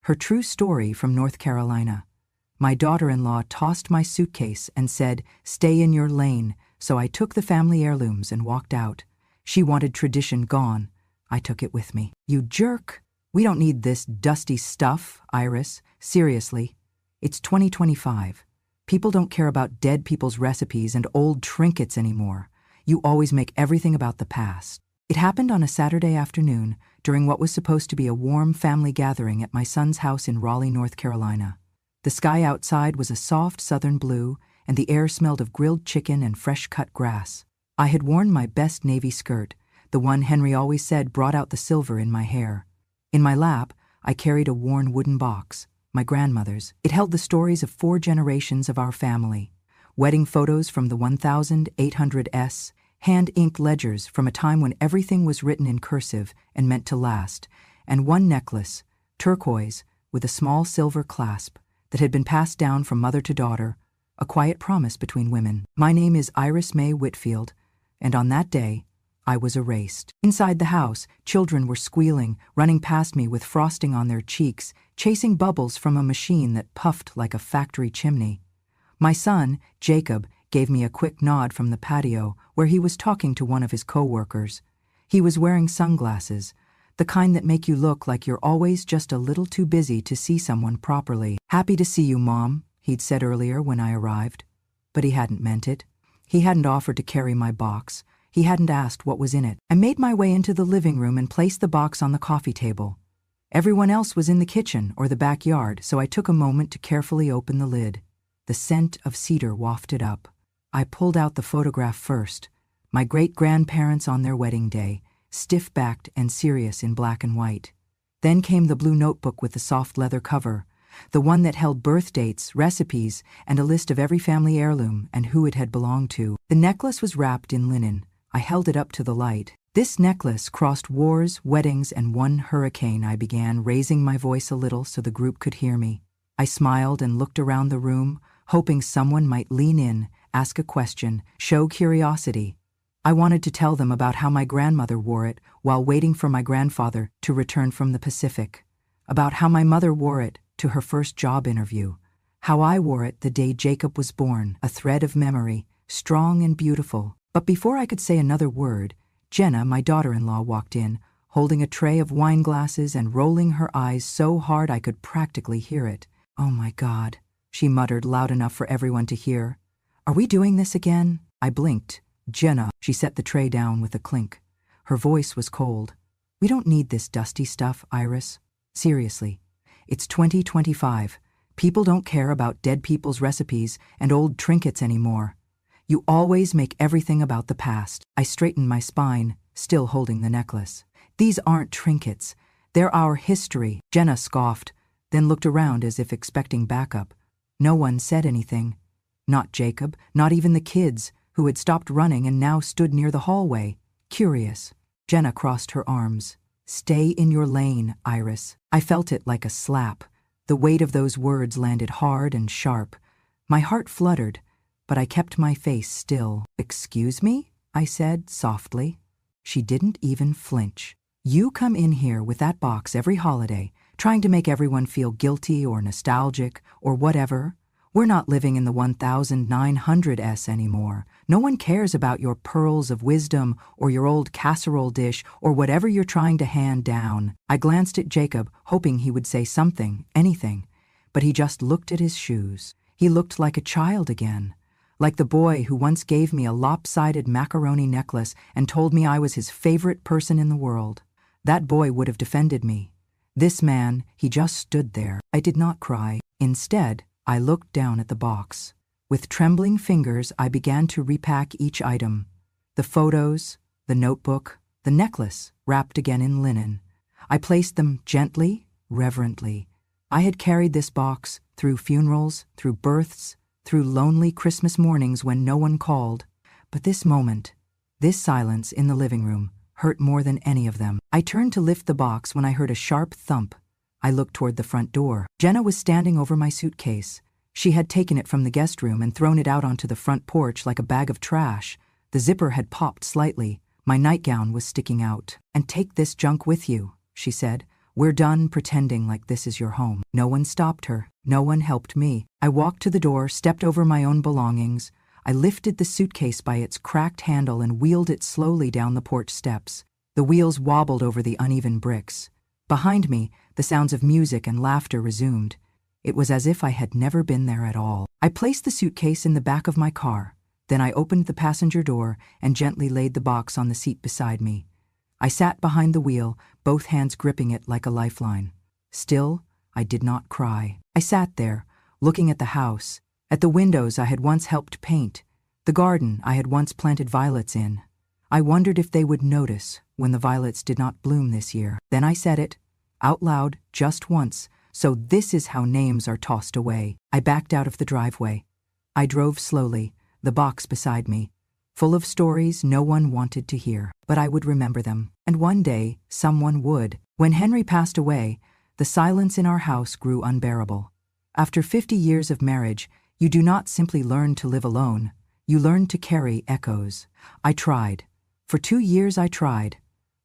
Her true story from North Carolina. My daughter-in-law tossed my suitcase and said, "Stay in your lane," so I took the family heirlooms and walked out. She wanted tradition gone. I took it with me. You jerk! We don't need this dusty stuff, Iris. Seriously. It's 2025. People don't care about dead people's recipes and old trinkets anymore. You always make everything about the past. It happened on a Saturday afternoon during what was supposed to be a warm family gathering at my son's house in Raleigh, North Carolina. The sky outside was a soft southern blue, and the air smelled of grilled chicken and fresh-cut grass. I had worn my best navy skirt, the one Henry always said brought out the silver in my hair. In my lap, I carried a worn wooden box, my grandmother's. It held the stories of 4 generations of our family. Wedding photos from the 1800s, hand-inked ledgers from a time when everything was written in cursive and meant to last, and one necklace, turquoise, with a small silver clasp, that had been passed down from mother to daughter, a quiet promise between women. My name is Iris May Whitfield, and on that day, I was erased. Inside the house, children were squealing, running past me with frosting on their cheeks, chasing bubbles from a machine that puffed like a factory chimney. My son, Jacob, gave me a quick nod from the patio where he was talking to one of his co-workers. He was wearing sunglasses, the kind that make you look like you're always just a little too busy to see someone properly. "Happy to see you, Mom," he'd said earlier when I arrived. But he hadn't meant it. He hadn't offered to carry my box. He hadn't asked what was in it. I made my way into the living room and placed the box on the coffee table. Everyone else was in the kitchen or the backyard, so I took a moment to carefully open the lid. The scent of cedar wafted up. I pulled out the photograph first. My great-grandparents on their wedding day, stiff-backed and serious in black and white. Then came the blue notebook with the soft leather cover, the one that held birth dates, recipes, and a list of every family heirloom and who it had belonged to. The necklace was wrapped in linen. I held it up to the light. "This necklace crossed wars, weddings, and one hurricane," I began, raising my voice a little so the group could hear me. I smiled and looked around the room, hoping someone might lean in, ask a question, show curiosity. I wanted to tell them about how my grandmother wore it while waiting for my grandfather to return from the Pacific, about how my mother wore it to her first job interview, how I wore it the day Jacob was born, a thread of memory, strong and beautiful. But before I could say another word, Jenna, my daughter-in-law, walked in, holding a tray of wine glasses and rolling her eyes so hard I could practically hear it. "Oh my God," she muttered loud enough for everyone to hear. "Are we doing this again?" I blinked. "Jenna," she set the tray down with a clink. Her voice was cold. "We don't need this dusty stuff, Iris. Seriously. It's 2025. People don't care about dead people's recipes and old trinkets anymore. You always make everything about the past." I straightened my spine, still holding the necklace. "These aren't trinkets. They're our history." Jenna scoffed, then looked around as if expecting backup. No one said anything. Not Jacob, not even the kids, who had stopped running and now stood near the hallway, curious. Jenna crossed her arms. "Stay in your lane, Iris." I felt it like a slap. The weight of those words landed hard and sharp. My heart fluttered, but I kept my face still. "Excuse me?" I said softly. She didn't even flinch. "You come in here with that box every holiday, trying to make everyone feel guilty or nostalgic or whatever. We're not living in the 1900s anymore. No one cares about your pearls of wisdom or your old casserole dish or whatever you're trying to hand down." I glanced at Jacob, hoping he would say something, anything, but he just looked at his shoes. He looked like a child again, like the boy who once gave me a lopsided macaroni necklace and told me I was his favorite person in the world. That boy would have defended me. This man, he just stood there. I did not cry. Instead, I looked down at the box. With trembling fingers, I began to repack each item. The photos, the notebook, the necklace, wrapped again in linen. I placed them gently, reverently. I had carried this box through funerals, through births, through lonely Christmas mornings when no one called. But this moment, this silence in the living room, hurt more than any of them. I turned to lift the box when I heard a sharp thump. I looked toward the front door. Jenna was standing over my suitcase. She had taken it from the guest room and thrown it out onto the front porch like a bag of trash. The zipper had popped slightly. My nightgown was sticking out. "And take this junk with you," she said, "We're done pretending like this is your home." No one stopped her. No one helped me. I walked to the door, stepped over my own belongings. I lifted the suitcase by its cracked handle and wheeled it slowly down the porch steps. The wheels wobbled over the uneven bricks. Behind me, the sounds of music and laughter resumed. It was as if I had never been there at all. I placed the suitcase in the back of my car. Then I opened the passenger door and gently laid the box on the seat beside me. I sat behind the wheel, both hands gripping it like a lifeline. Still, I did not cry. I sat there, looking at the house, at the windows I had once helped paint, the garden I had once planted violets in. I wondered if they would notice when the violets did not bloom this year. Then I said it, out loud, just once. "So this is how names are tossed away." I backed out of the driveway. I drove slowly, the box beside me, full of stories no one wanted to hear. But I would remember them, and one day, someone would. When Henry passed away, the silence in our house grew unbearable. After 50 years of marriage, you do not simply learn to live alone, you learn to carry echoes. I tried. For 2 years I tried.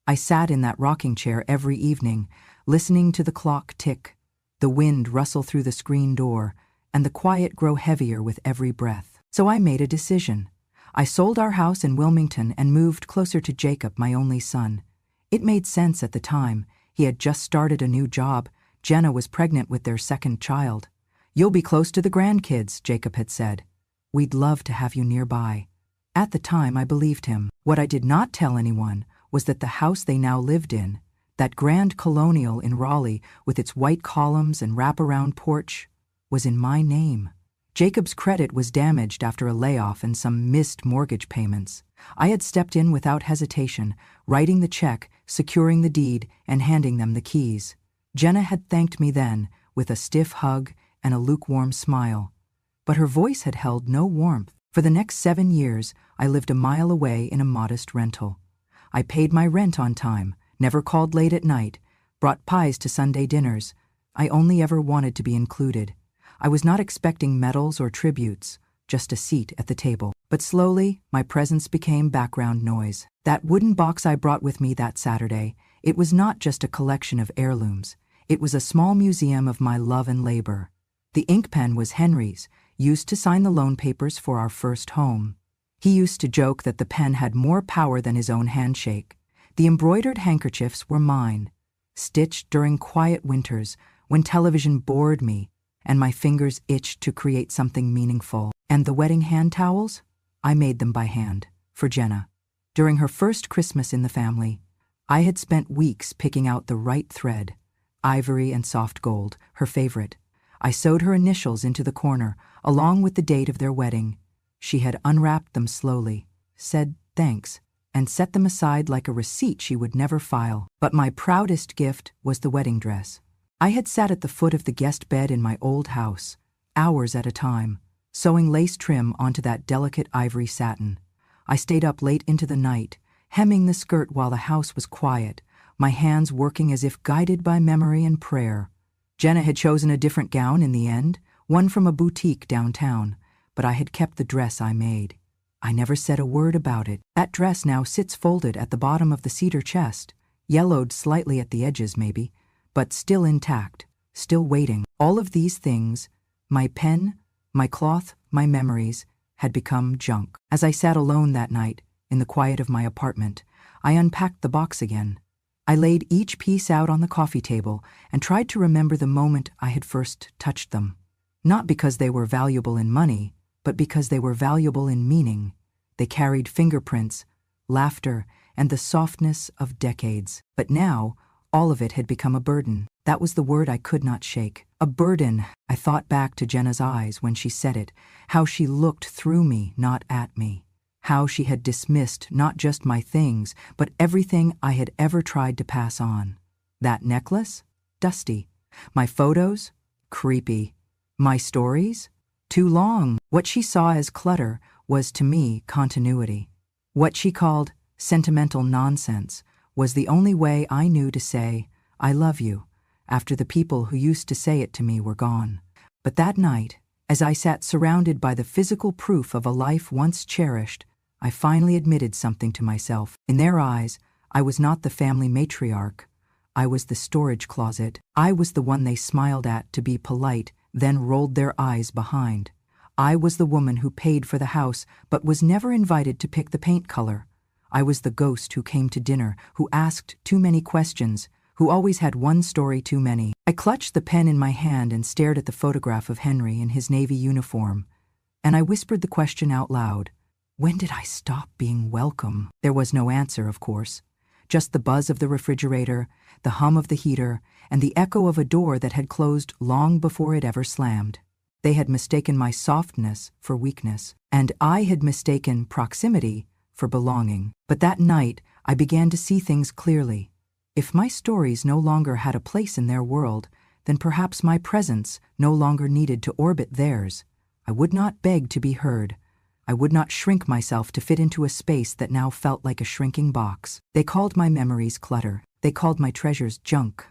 I sat in that rocking chair every evening, listening to the clock tick, the wind rustle through the screen door, and the quiet grow heavier with every breath. So I made a decision. I sold our house in Wilmington and moved closer to Jacob, my only son. It made sense at the time. He had just started a new job. Jenna was pregnant with their second child. "You'll be close to the grandkids," Jacob had said. "We'd love to have you nearby." At the time, I believed him. What I did not tell anyone was that the house they now lived in, that grand colonial in Raleigh with its white columns and wraparound porch, was in my name. Jacob's credit was damaged after a layoff and some missed mortgage payments. I had stepped in without hesitation, writing the check, securing the deed, and handing them the keys. Jenna had thanked me then, with a stiff hug and a lukewarm smile. But her voice had held no warmth. For the next 7 years, I lived a mile away in a modest rental. I paid my rent on time, never called late at night, brought pies to Sunday dinners. I only ever wanted to be included. I was not expecting medals or tributes, just a seat at the table. But slowly, my presence became background noise. That wooden box I brought with me that Saturday, it was not just a collection of heirlooms. It was a small museum of my love and labor. The ink pen was Henry's, used to sign the loan papers for our first home. He used to joke that the pen had more power than his own handshake. The embroidered handkerchiefs were mine, stitched during quiet winters when television bored me and my fingers itched to create something meaningful. And the wedding hand towels? I made them by hand, for Jenna. During her first Christmas in the family, I had spent weeks picking out the right thread, ivory and soft gold, her favorite. I sewed her initials into the corner, along with the date of their wedding. She had unwrapped them slowly, said thanks, and set them aside like a receipt she would never file. But my proudest gift was the wedding dress. I had sat at the foot of the guest bed in my old house, hours at a time, sewing lace trim onto that delicate ivory satin. I stayed up late into the night, hemming the skirt while the house was quiet, my hands working as if guided by memory and prayer. Jenna had chosen a different gown in the end, one from a boutique downtown, but I had kept the dress I made. I never said a word about it. That dress now sits folded at the bottom of the cedar chest, yellowed slightly at the edges maybe, but still intact, still waiting. All of these things, my pen, my cloth, my memories, had become junk. As I sat alone that night, in the quiet of my apartment, I unpacked the box again. I laid each piece out on the coffee table and tried to remember the moment I had first touched them. Not because they were valuable in money, but because they were valuable in meaning. They carried fingerprints, laughter, and the softness of decades. But now, all of it had become a burden. That was the word I could not shake. A burden. I thought back to Jenna's eyes when she said it, how she looked through me, not at me. How she had dismissed not just my things, but everything I had ever tried to pass on. That necklace? Dusty. My photos? Creepy. My stories? Too long. What she saw as clutter was to me continuity. What she called sentimental nonsense was the only way I knew to say, "I love you," after the people who used to say it to me were gone. But that night, as I sat surrounded by the physical proof of a life once cherished, I finally admitted something to myself. In their eyes, I was not the family matriarch. I was the storage closet. I was the one they smiled at to be polite, then rolled their eyes behind. I was the woman who paid for the house but was never invited to pick the paint color. I was the ghost who came to dinner, who asked too many questions, who always had one story too many. I clutched the pen in my hand and stared at the photograph of Henry in his Navy uniform, and I whispered the question out loud. When did I stop being welcome? There was no answer, of course. Just the buzz of the refrigerator, the hum of the heater, and the echo of a door that had closed long before it ever slammed. They had mistaken my softness for weakness, and I had mistaken proximity for belonging. But that night, I began to see things clearly. If my stories no longer had a place in their world, then perhaps my presence no longer needed to orbit theirs. I would not beg to be heard. I would not shrink myself to fit into a space that now felt like a shrinking box. They called my memories clutter. They called my treasures junk.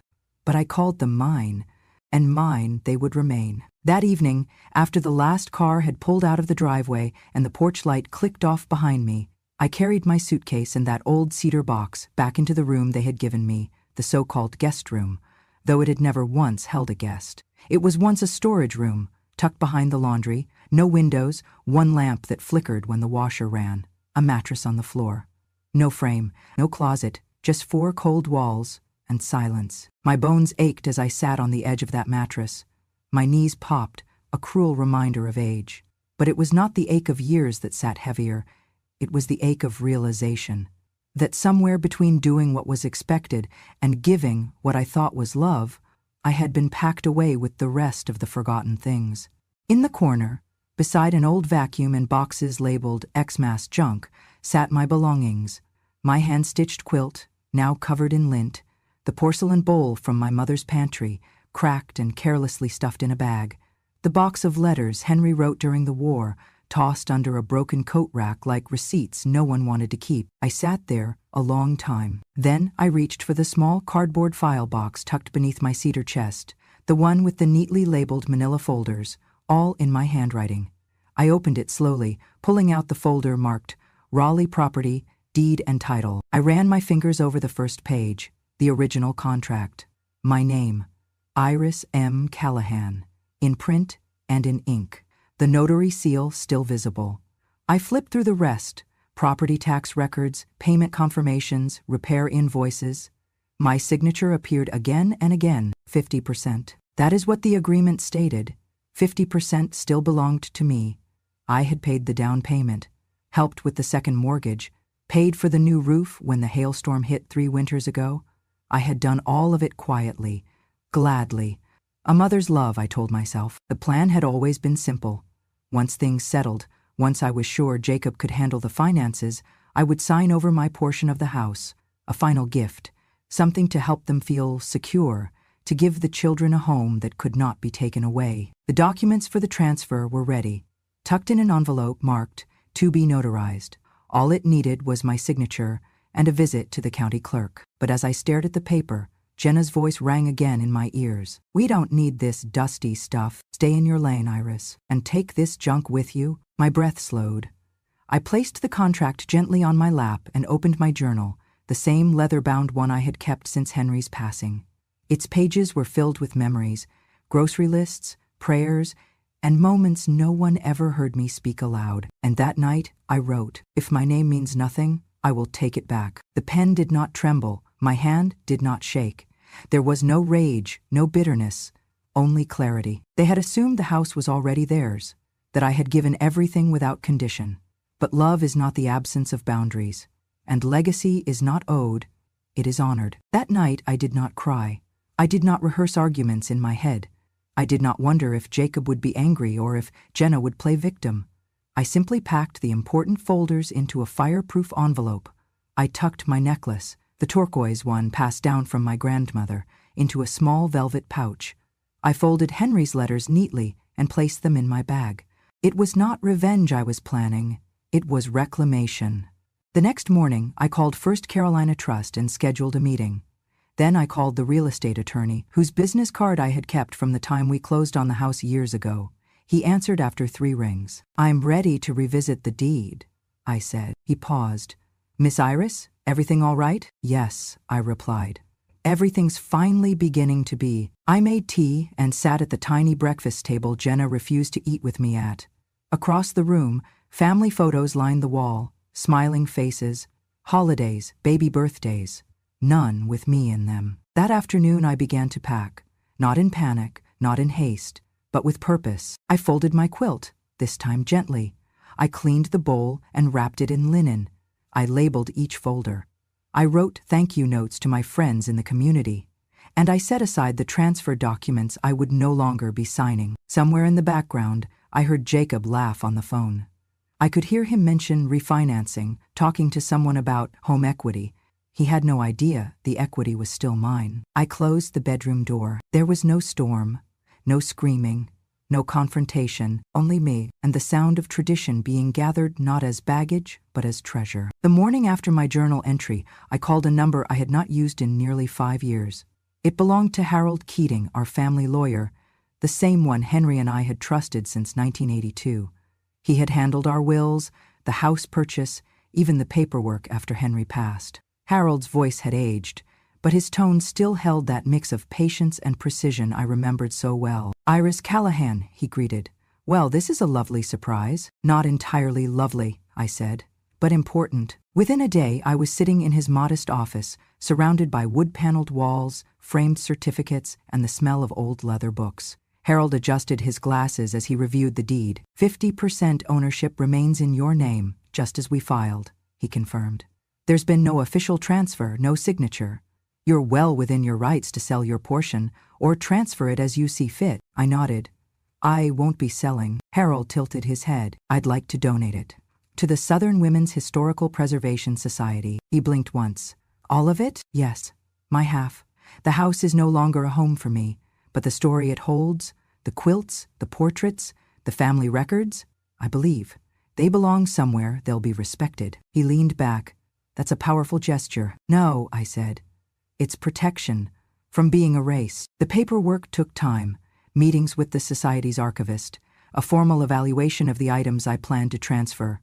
But I called them mine, and mine they would remain. That evening, after the last car had pulled out of the driveway and the porch light clicked off behind me, I carried my suitcase and that old cedar box back into the room they had given me, the so-called guest room, though it had never once held a guest. It was once a storage room, tucked behind the laundry, no windows, one lamp that flickered when the washer ran, a mattress on the floor. No frame, no closet, just 4 cold walls and silence. My bones ached as I sat on the edge of that mattress. My knees popped, a cruel reminder of age. But it was not the ache of years that sat heavier. It was the ache of realization. That somewhere between doing what was expected and giving what I thought was love, I had been packed away with the rest of the forgotten things. In the corner, beside an old vacuum and boxes labeled Xmas junk, sat my belongings. My hand-stitched quilt, now covered in lint, the porcelain bowl from my mother's pantry, cracked and carelessly stuffed in a bag, the box of letters Henry wrote during the war, tossed under a broken coat rack like receipts no one wanted to keep. I sat there a long time. Then I reached for the small cardboard file box tucked beneath my cedar chest, the one with the neatly labeled manila folders, all in my handwriting. I opened it slowly, pulling out the folder marked Raleigh Property, Deed and Title. I ran my fingers over the first page, the original contract. My name, Iris M. Callahan, in print and in ink. The notary seal still visible. I flipped through the rest, property tax records, payment confirmations, repair invoices. My signature appeared again and again, 50%. That is what the agreement stated. 50% still belonged to me. I had paid the down payment, helped with the second mortgage, paid for the new roof when the hailstorm hit 3 winters ago. I had done all of it quietly, gladly. A mother's love, I told myself. The plan had always been simple. Once things settled, once I was sure Jacob could handle the finances, I would sign over my portion of the house, a final gift, something to help them feel secure, to give the children a home that could not be taken away. The documents for the transfer were ready, tucked in an envelope marked, "To be notarized." All it needed was my signature and a visit to the county clerk. But as I stared at the paper, Jenna's voice rang again in my ears. "We don't need this dusty stuff. Stay in your lane, Iris, and take this junk with you." My breath slowed. I placed the contract gently on my lap and opened my journal, the same leather-bound one I had kept since Henry's passing. Its pages were filled with memories, grocery lists, prayers, and moments no one ever heard me speak aloud. And that night, I wrote, "If my name means nothing, I will take it back." The pen did not tremble. My hand did not shake. There was no rage, no bitterness, only clarity. They had assumed the house was already theirs, that I had given everything without condition. But love is not the absence of boundaries, and legacy is not owed, it is honored. That night I did not cry. I did not rehearse arguments in my head. I did not wonder if Jacob would be angry or if Jenna would play victim. I simply packed the important folders into a fireproof envelope. I tucked my necklace, the turquoise one passed down from my grandmother, into a small velvet pouch. I folded Henry's letters neatly and placed them in my bag. It was not revenge I was planning, it was reclamation. The next morning, I called First Carolina Trust and scheduled a meeting. Then I called the real estate attorney, whose business card I had kept from the time we closed on the house years ago. He answered after 3 rings. "I'm ready to revisit the deed," I said. He paused. "Miss Iris, everything all right?" "Yes," I replied. Everything's finally beginning to be. I made tea and sat at the tiny breakfast table Jenna refused to eat with me at. Across the room, family photos lined the wall, smiling faces, holidays, baby birthdays, none with me in them. That afternoon I began to pack, not in panic, not in haste, but with purpose. I folded my quilt, this time gently. I cleaned the bowl and wrapped it in linen. I labeled each folder. I wrote thank you notes to my friends in the community. And I set aside the transfer documents I would no longer be signing. Somewhere in the background, I heard Jacob laugh on the phone. I could hear him mention refinancing, talking to someone about home equity. He had no idea the equity was still mine. I closed the bedroom door. There was no storm, no screaming, no confrontation, only me and the sound of tradition being gathered not as baggage, but as treasure. The morning after my journal entry, I called a number I had not used in nearly 5 years. It belonged to Harold Keating, our family lawyer, the same one Henry and I had trusted since 1982. He had handled our wills, the house purchase, even the paperwork after Henry passed. Harold's voice had aged, but his tone still held that mix of patience and precision I remembered so well. "Iris Callahan," he greeted. "Well, this is a lovely surprise." "Not entirely lovely," I said, "but important." Within a day, I was sitting in his modest office, surrounded by wood-paneled walls, framed certificates, and the smell of old leather books. Harold adjusted his glasses as he reviewed the deed. 50% ownership remains in your name, just as we filed, he confirmed. There's been no official transfer, no signature. You're well within your rights to sell your portion, or transfer it as you see fit. I nodded. I won't be selling. Harold tilted his head. I'd like to donate it. To the Southern Women's Historical Preservation Society. He blinked once. All of it? Yes. My half. The house is no longer a home for me, but the story it holds, the quilts, the portraits, the family records, I believe. They belong somewhere, they'll be respected. He leaned back. That's a powerful gesture. No, I said. It's protection from being erased. The paperwork took time, meetings with the Society's archivist, a formal evaluation of the items I planned to transfer,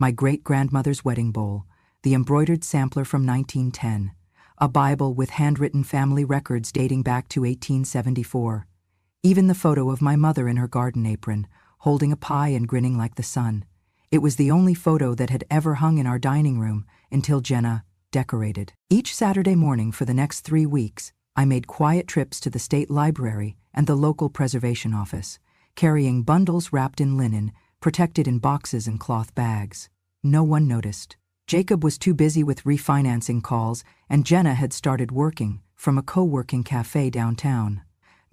my great-grandmother's wedding bowl, the embroidered sampler from 1910, a Bible with handwritten family records dating back to 1874, even the photo of my mother in her garden apron, holding a pie and grinning like the sun. It was the only photo that had ever hung in our dining room until Jenna decorated. Each Saturday morning for the next 3 weeks, I made quiet trips to the state library and the local preservation office, carrying bundles wrapped in linen, protected in boxes and cloth bags. No one noticed. Jacob was too busy with refinancing calls, and Jenna had started working from a co-working cafe downtown.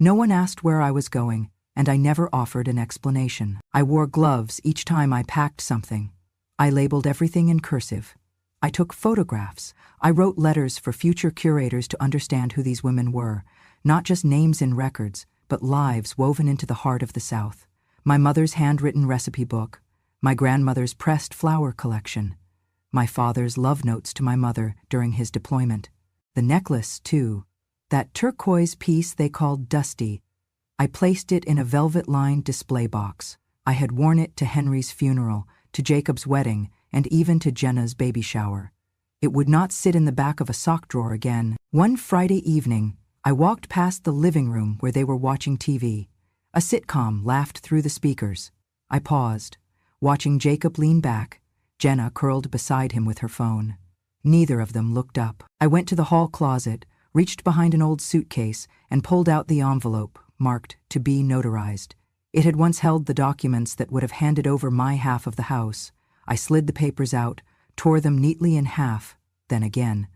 No one asked where I was going, and I never offered an explanation. I wore gloves each time I packed something. I labeled everything in cursive. I took photographs. I wrote letters for future curators to understand who these women were, not just names in records, but lives woven into the heart of the South. My mother's handwritten recipe book, my grandmother's pressed flower collection, my father's love notes to my mother during his deployment. The necklace, too, that turquoise piece they called Dusty. I placed it in a velvet-lined display box. I had worn it to Henry's funeral, to Jacob's wedding, and even to Jenna's baby shower. It would not sit in the back of a sock drawer again. One Friday evening, I walked past the living room where they were watching TV. A sitcom laughed through the speakers. I paused, watching Jacob lean back, Jenna curled beside him with her phone. Neither of them looked up. I went to the hall closet, reached behind an old suitcase, and pulled out the envelope, marked to be notarized. It had once held the documents that would have handed over my half of the house. I slid the papers out, tore them neatly in half, then again.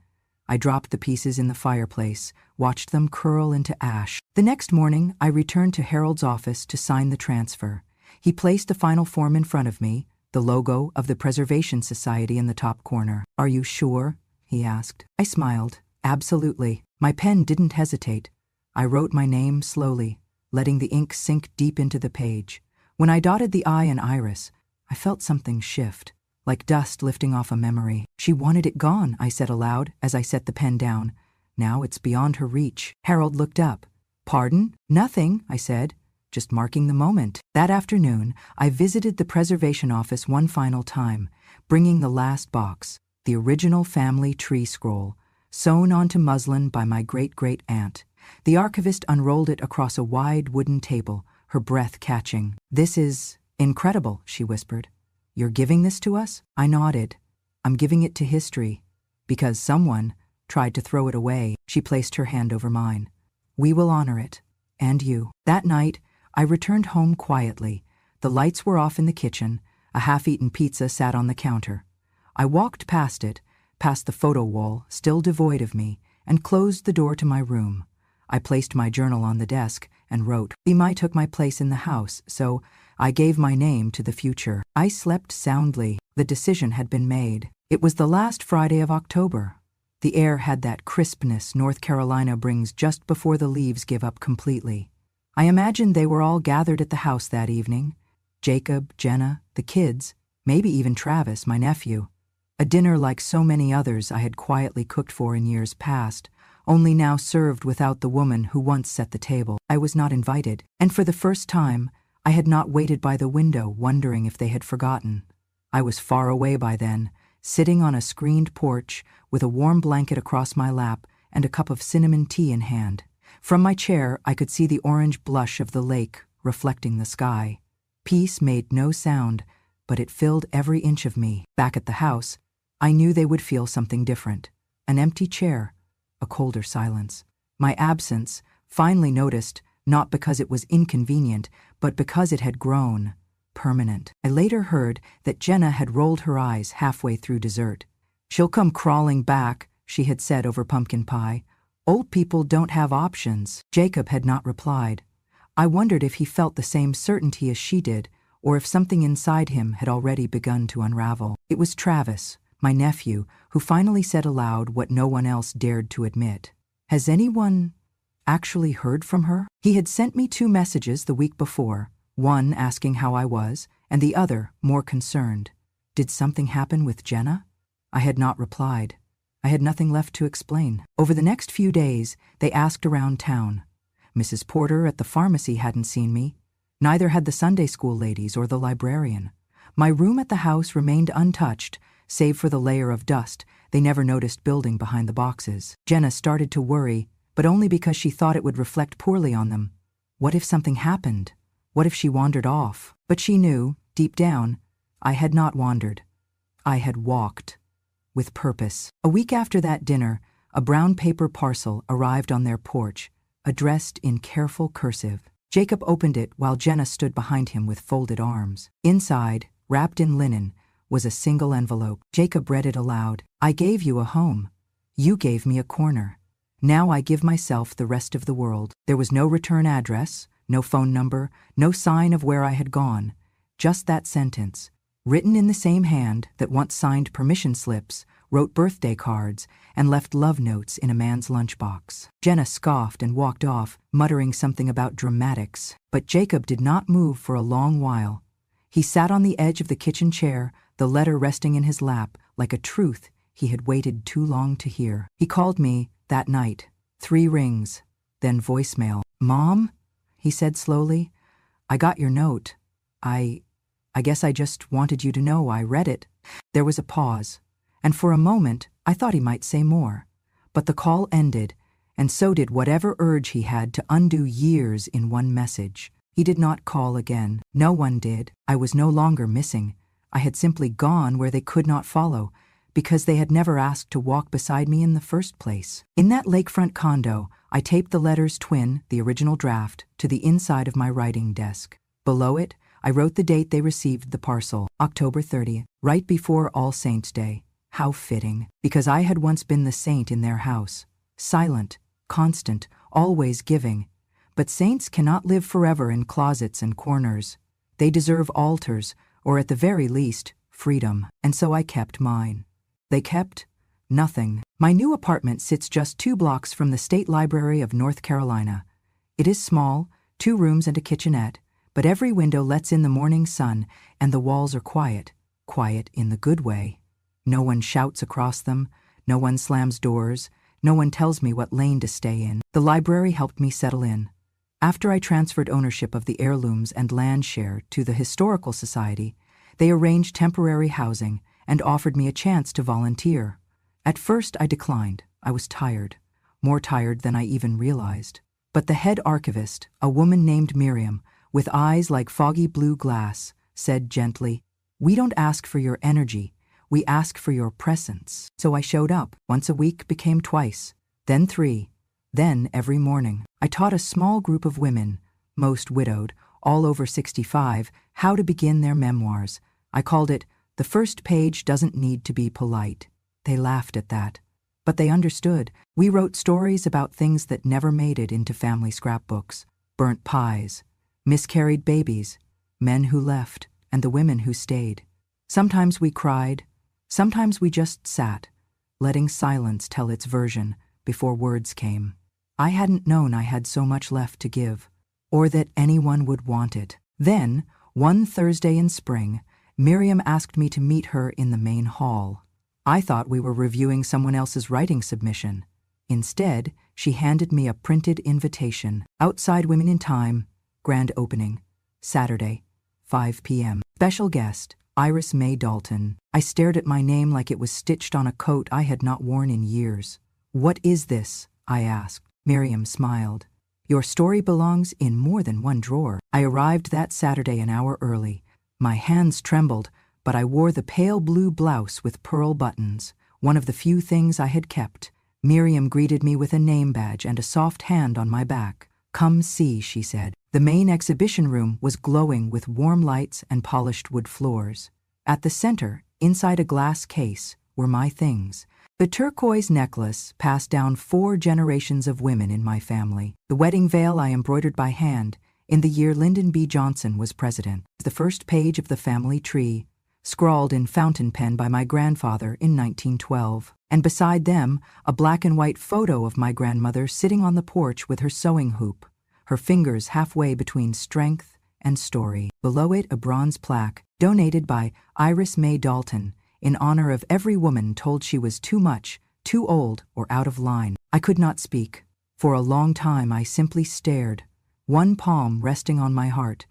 I dropped the pieces in the fireplace, watched them curl into ash. The next morning, I returned to Harold's office to sign the transfer. He placed the final form in front of me, the logo of the Preservation Society in the top corner. "Are you sure?" he asked. I smiled. "Absolutely." My pen didn't hesitate. I wrote my name slowly, letting the ink sink deep into the page. When I dotted the I and Iris, I felt something shift, like dust lifting off a memory. "She wanted it gone," I said aloud as I set the pen down. "Now it's beyond her reach." Harold looked up. "Pardon?" "Nothing," I said, just marking the moment. That afternoon, I visited the preservation office one final time, bringing the last box, the original family tree scroll, sewn onto muslin by my great-great-aunt. The archivist unrolled it across a wide wooden table, her breath catching. "This is incredible," she whispered. "You're giving this to us?" I nodded. "I'm giving it to history. Because someone tried to throw it away." She placed her hand over mine. "We will honor it. And you." That night, I returned home quietly. The lights were off in the kitchen. A half-eaten pizza sat on the counter. I walked past it, past the photo wall, still devoid of me, and closed the door to my room. I placed my journal on the desk and wrote. Imai took my place in the house, so I gave my name to the future. I slept soundly. The decision had been made. It was the last Friday of October. The air had that crispness North Carolina brings just before the leaves give up completely. I imagined they were all gathered at the house that evening. Jacob, Jenna, the kids, maybe even Travis, my nephew. A dinner like so many others I had quietly cooked for in years past, only now served without the woman who once set the table. I was not invited, and for the first time, I had not waited by the window wondering if they had forgotten. I was far away by then, sitting on a screened porch with a warm blanket across my lap and a cup of cinnamon tea in hand. From my chair, I could see the orange blush of the lake reflecting the sky. Peace made no sound, but it filled every inch of me. Back at the house, I knew they would feel something different. An empty chair, a colder silence. My absence, finally noticed, not because it was inconvenient, but because it had grown permanent. I later heard that Jenna had rolled her eyes halfway through dessert. "She'll come crawling back," she had said over pumpkin pie. "Old people don't have options." Jacob had not replied. I wondered if he felt the same certainty as she did, or if something inside him had already begun to unravel. It was Travis, my nephew, who finally said aloud what no one else dared to admit. "Has anyone actually heard from her?" He had sent me 2 messages the week before, one asking how I was, and the other more concerned. Did something happen with Jenna? I had not replied. I had nothing left to explain. Over the next few days, they asked around town. Mrs. Porter at the pharmacy hadn't seen me. Neither had the Sunday school ladies or the librarian. My room at the house remained untouched, save for the layer of dust they never noticed building behind the boxes. Jenna started to worry, but only because she thought it would reflect poorly on them. What if something happened? What if she wandered off? But she knew, deep down, I had not wandered. I had walked. With purpose. A week after that dinner, a brown paper parcel arrived on their porch, addressed in careful cursive. Jacob opened it while Jenna stood behind him with folded arms. Inside, wrapped in linen, was a single envelope. Jacob read it aloud. "I gave you a home. You gave me a corner. Now I give myself the rest of the world." There was no return address, no phone number, no sign of where I had gone. Just that sentence, written in the same hand that once signed permission slips, wrote birthday cards, and left love notes in a man's lunchbox. Jenna scoffed and walked off, muttering something about dramatics. But Jacob did not move for a long while. He sat on the edge of the kitchen chair, the letter resting in his lap, like a truth he had waited too long to hear. He called me that night. 3 rings, then voicemail. "Mom?" he said slowly. "I got your note. I guess I just wanted you to know I read it." There was a pause, and for a moment I thought he might say more. But the call ended, and so did whatever urge he had to undo years in one message. He did not call again. No one did. I was no longer missing. I had simply gone where they could not follow, because they had never asked to walk beside me in the first place. In that lakefront condo, I taped the letters twin, the original draft, to the inside of my writing desk. Below it, I wrote the date they received the parcel, October 30th, right before All Saints' Day. How fitting, because I had once been the saint in their house. Silent, constant, always giving. But saints cannot live forever in closets and corners. They deserve altars, or at the very least, freedom. And so I kept mine. They kept nothing. My new apartment sits just 2 blocks from the State Library of North Carolina. It is small, 2 rooms and a kitchenette, but every window lets in the morning sun, and the walls are quiet. Quiet in the good way. No one shouts across them, no one slams doors, no one tells me what lane to stay in. The library helped me settle in. After I transferred ownership of the Heirlooms and land share to the Historical Society, they arranged temporary housing and offered me a chance to volunteer. At first I declined. I was tired, more tired than I even realized. But the head archivist, a woman named Miriam, with eyes like foggy blue glass, said gently, "We don't ask for your energy, we ask for your presence." So I showed up. Once a week became twice, then 3, then every morning. I taught a small group of women, most widowed, all over 65, how to begin their memoirs. I called it, "The First Page Doesn't Need to Be Polite." They laughed at that. But they understood. We wrote stories about things that never made it into family scrapbooks. Burnt pies, miscarried babies, men who left, and the women who stayed. Sometimes we cried, sometimes we just sat, letting silence tell its version before words came. I hadn't known I had so much left to give, or that anyone would want it. Then, one Thursday in spring, Miriam asked me to meet her in the main hall. I thought we were reviewing someone else's writing submission. Instead, she handed me a printed invitation. Outside Women in Time, grand opening, Saturday, 5 p.m. Special guest, Iris May Dalton. I stared at my name like it was stitched on a coat I had not worn in years. "What is this?" I asked. Miriam smiled. "Your story belongs in more than one drawer." I arrived that Saturday an hour early. My hands trembled, but I wore the pale blue blouse with pearl buttons, one of the few things I had kept. Miriam greeted me with a name badge and a soft hand on my back. "Come see," she said. The main exhibition room was glowing with warm lights and polished wood floors. At the center, inside a glass case, were my things. The turquoise necklace passed down 4 generations of women in my family. The wedding veil I embroidered by hand in the year Lyndon B. Johnson was president. The first page of the family tree, scrawled in fountain pen by my grandfather in 1912. And beside them, a black and white photo of my grandmother sitting on the porch with her sewing hoop, her fingers halfway between strength and story. Below it, a bronze plaque, donated by Iris May Dalton, in honor of every woman told she was too much, too old, or out of line. I could not speak. For a long time I simply stared, one palm resting on my heart,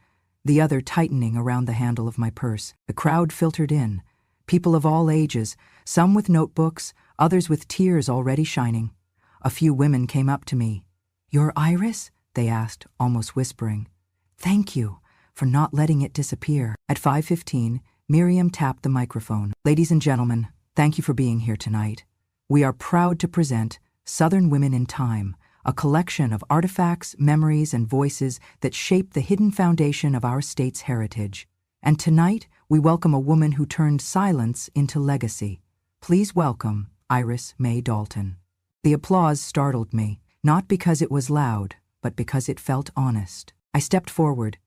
the other tightening around the handle of my purse. The crowd filtered in, people of all ages, some with notebooks, others with tears already shining. A few women came up to me. "You're Iris?" they asked, almost whispering. "Thank you for not letting it disappear." At 5:15, Miriam tapped the microphone. "Ladies and gentlemen, thank you for being here tonight. We are proud to present Southern Women in Time, a collection of artifacts, memories, and voices that shape the hidden foundation of our state's heritage. And tonight, we welcome a woman who turned silence into legacy. Please welcome Iris May Dalton." The applause startled me, not because it was loud, but because it felt honest. I stepped forward.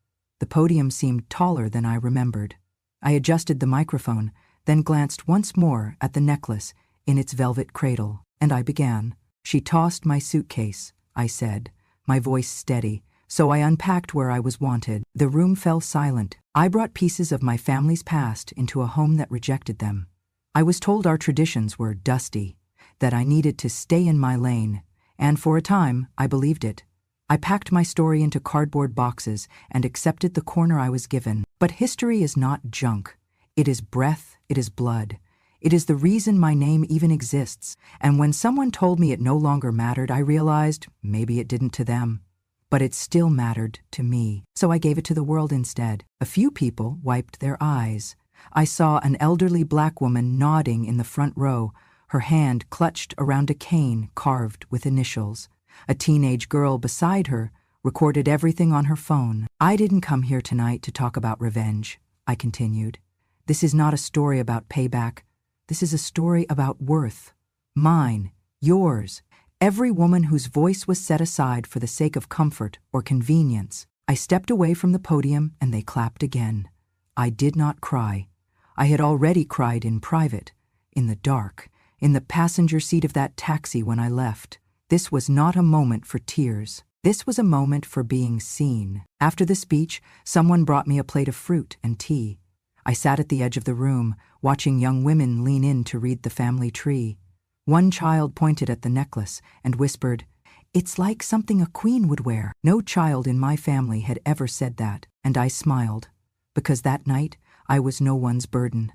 The podium seemed taller than I remembered. I adjusted the microphone, then glanced once more at the necklace in its velvet cradle, and I began. "She tossed my suitcase," I said, my voice steady, so I unpacked where I was wanted. The room fell silent. I brought pieces of my family's past into a home that rejected them. I was told our traditions were dusty, that I needed to stay in my lane, and for a time I believed it. I packed my story into cardboard boxes and accepted the corner I was given. But history is not junk. It is breath, it is blood. It is the reason my name even exists, and when someone told me it no longer mattered, I realized maybe it didn't to them. But it still mattered to me, so I gave it to the world instead. A few people wiped their eyes. I saw an elderly black woman nodding in the front row, her hand clutched around a cane carved with initials. A teenage girl beside her recorded everything on her phone. "I didn't come here tonight to talk about revenge," I continued. "This is not a story about payback. This is a story about worth. Mine, yours, every woman whose voice was set aside for the sake of comfort or convenience." I stepped away from the podium and they clapped again. I did not cry. I had already cried in private, in the dark, in the passenger seat of that taxi when I left. This was not a moment for tears. This was a moment for being seen. After the speech, someone brought me a plate of fruit and tea. I sat at the edge of the room, watching young women lean in to read the family tree. One child pointed at the necklace and whispered, "It's like something a queen would wear." No child in my family had ever said that, and I smiled, because that night I was no one's burden.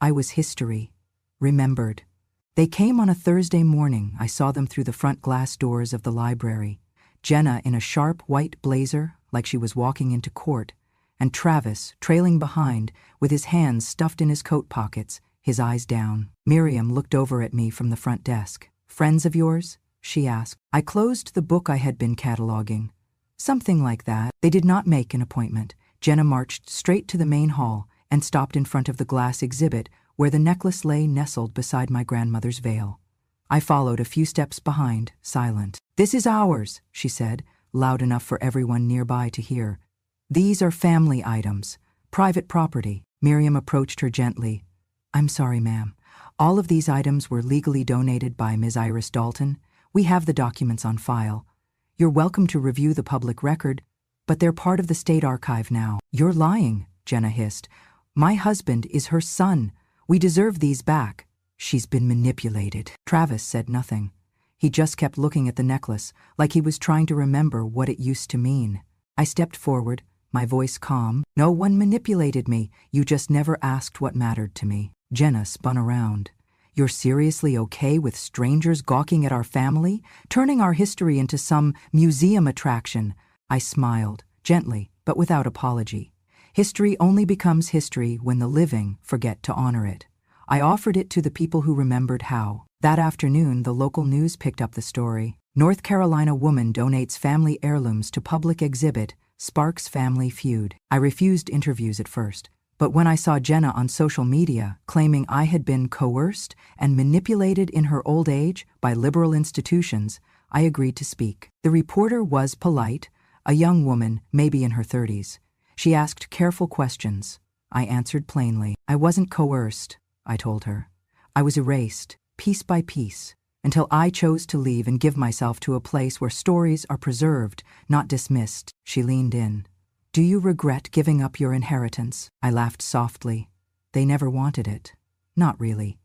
I was history, remembered. They came on a Thursday morning. I saw them through the front glass doors of the library. Jenna in a sharp white blazer, like she was walking into court, and Travis, trailing behind, with his hands stuffed in his coat pockets, his eyes down. Miriam looked over at me from the front desk. "Friends of yours?" she asked. I closed the book I had been cataloging. "Something like that." They did not make an appointment. Jenna marched straight to the main hall and stopped in front of the glass exhibit where the necklace lay nestled beside my grandmother's veil. I followed a few steps behind, silent. "This is ours," she said, loud enough for everyone nearby to hear. "These are family items, private property." Miriam approached her gently. "I'm sorry, ma'am. All of these items were legally donated by Ms. Iris Dalton. We have the documents on file. You're welcome to review the public record, but they're part of the state archive now." "You're lying," Jenna hissed. "My husband is her son. We deserve these back." "She's been manipulated." Travis said nothing. He just kept looking at the necklace, like he was trying to remember what it used to mean. I stepped forward, my voice calm. "No one manipulated me. You just never asked what mattered to me." Jenna spun around. "You're seriously okay with strangers gawking at our family, turning our history into some museum attraction?" I smiled, gently, but without apology. History only becomes history when the living forget to honor it. I offered it to the people who remembered how. That afternoon, the local news picked up the story. North Carolina woman donates family heirlooms to public exhibit, sparks family feud. I refused interviews at first, but when I saw Jenna on social media claiming I had been coerced and manipulated in her old age by liberal institutions, I agreed to speak. The reporter was polite, a young woman, maybe in her 30s. She asked careful questions. I answered plainly. "I wasn't coerced," I told her. "I was erased, piece by piece, until I chose to leave and give myself to a place where stories are preserved, not dismissed." She leaned in. "Do you regret giving up your inheritance?" I laughed softly. They never wanted it. Not really.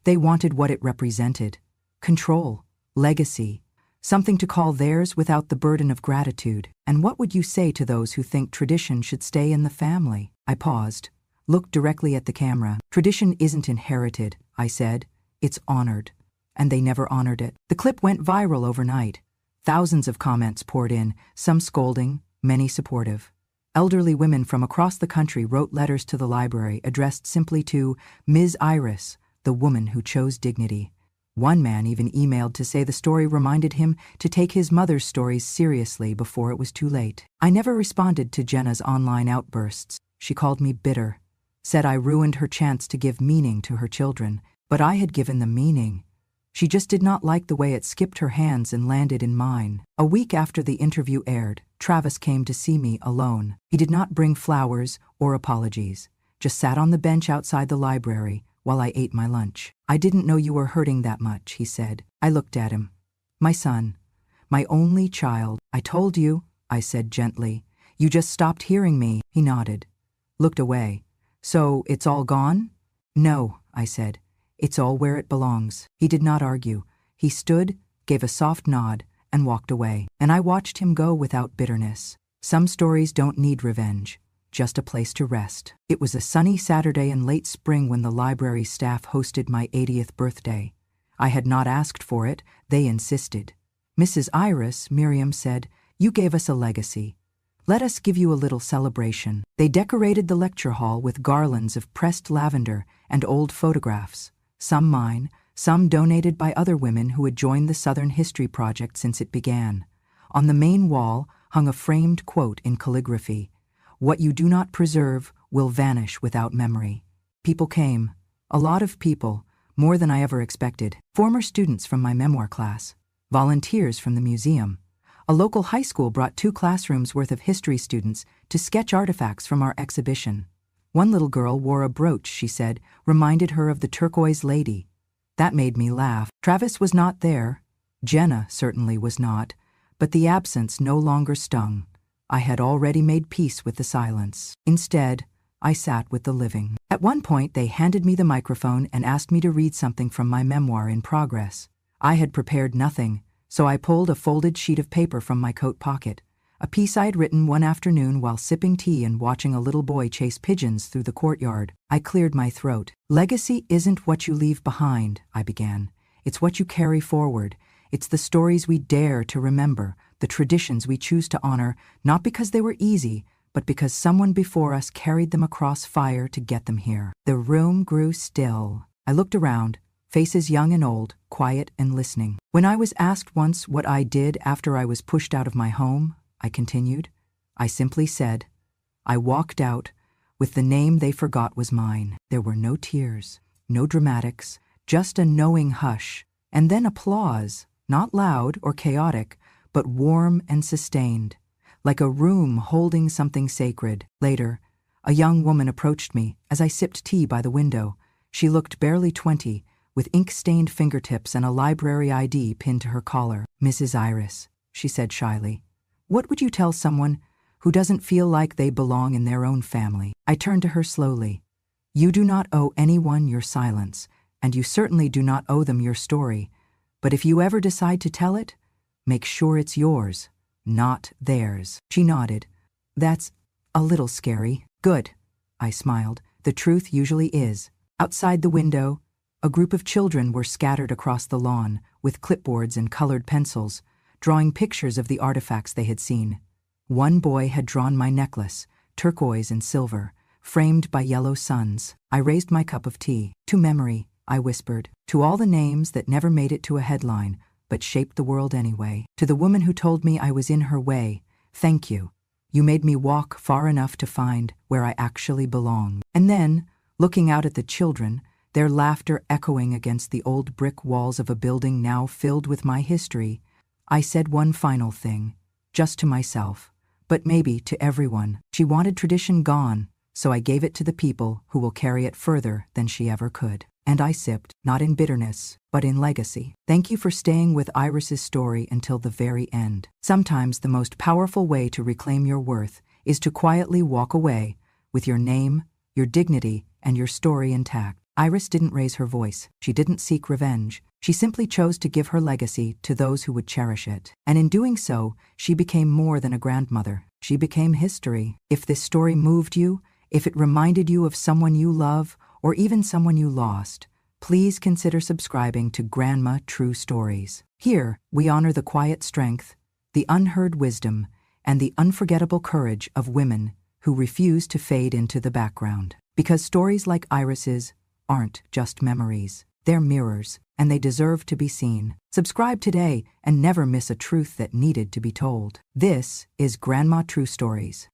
They wanted what it represented. Control, legacy, something to call theirs without the burden of gratitude. "And what would you say to those who think tradition should stay in the family?" I paused, looked directly at the camera. "Tradition isn't inherited," I said. "It's honored." And they never honored it. The clip went viral overnight. Thousands of comments poured in, some scolding, many supportive. Elderly women from across the country wrote letters to the library addressed simply to Ms. Iris, the woman who chose dignity. One man even emailed to say the story reminded him to take his mother's stories seriously before it was too late. I never responded to Jenna's online outbursts. She called me bitter, said I ruined her chance to give meaning to her children, but I had given them meaning. She just did not like the way it skipped her hands and landed in mine. A week after the interview aired, Travis came to see me alone. He did not bring flowers or apologies, just sat on the bench outside the library while I ate my lunch. "I didn't know you were hurting that much," he said. I looked at him. "My son, my only child." "I told you," I said gently. "You just stopped hearing me." He nodded, looked away. "So it's all gone?" "No," I said. "It's all where it belongs." He did not argue. He stood, gave a soft nod, and walked away. And I watched him go without bitterness. Some stories don't need revenge, just a place to rest. It was a sunny Saturday in late spring when the library staff hosted my 80th birthday. I had not asked for it, they insisted. "Mrs. Iris," Miriam said, "you gave us a legacy. Let us give you a little celebration." They decorated the lecture hall with garlands of pressed lavender and old photographs, some mine, some donated by other women who had joined the Southern History Project since it began. On the main wall hung a framed quote in calligraphy: "What you do not preserve will vanish without memory." People came, a lot of people, more than I ever expected. Former students from my memoir class, volunteers from the museum. A local high school brought 2 classrooms worth of history students to sketch artifacts from our exhibition. One little girl wore a brooch, she said, reminded her of the turquoise lady. That made me laugh. Travis was not there. Jenna certainly was not. But the absence no longer stung. I had already made peace with the silence. Instead, I sat with the living. At one point, they handed me the microphone and asked me to read something from my memoir in progress. I had prepared nothing, so I pulled a folded sheet of paper from my coat pocket, a piece I had written one afternoon while sipping tea and watching a little boy chase pigeons through the courtyard. I cleared my throat. "Legacy isn't what you leave behind," I began. It's what you carry forward. It's the stories we dare to remember, the traditions we choose to honor, not because they were easy, but because someone before us carried them across fire to get them here. The room grew still. I looked around, faces young and old, quiet and listening. When I was asked once what I did after I was pushed out of my home, I continued, I simply said, I walked out with the name they forgot was mine. There were no tears, no dramatics, just a knowing hush, and then applause, not loud or chaotic, but warm and sustained, like a room holding something sacred. Later, a young woman approached me as I sipped tea by the window. She looked barely 20, with ink-stained fingertips and a library ID pinned to her collar. Mrs. Iris, she said shyly, what would you tell someone who doesn't feel like they belong in their own family? I turned to her slowly. You do not owe anyone your silence, and you certainly do not owe them your story. But if you ever decide to tell it, make sure it's yours, not theirs. She nodded. That's a little scary. Good, I smiled. The truth usually is. Outside the window, a group of children were scattered across the lawn with clipboards and colored pencils, drawing pictures of the artifacts they had seen. One boy had drawn my necklace, turquoise and silver, framed by yellow suns. I raised my cup of tea. To memory, I whispered. To all the names that never made it to a headline, but shaped the world anyway. To the woman who told me I was in her way, thank you. You made me walk far enough to find where I actually belong. And then, looking out at the children, their laughter echoing against the old brick walls of a building now filled with my history, I said one final thing, just to myself, but maybe to everyone. She wanted tradition gone, so I gave it to the people who will carry it further than she ever could. And I sipped, not in bitterness, but in legacy. Thank you for staying with Iris's story until the very end. Sometimes the most powerful way to reclaim your worth is to quietly walk away with your name, your dignity, and your story intact. Iris didn't raise her voice. She didn't seek revenge. She simply chose to give her legacy to those who would cherish it. And in doing so, she became more than a grandmother. She became history. If this story moved you, if it reminded you of someone you love, or even someone you lost, please consider subscribing to Grandma True Stories. Here, we honor the quiet strength, the unheard wisdom, and the unforgettable courage of women who refuse to fade into the background. Because stories like Iris's aren't just memories. They're mirrors, and they deserve to be seen. Subscribe today and never miss a truth that needed to be told. This is Grandma True Stories.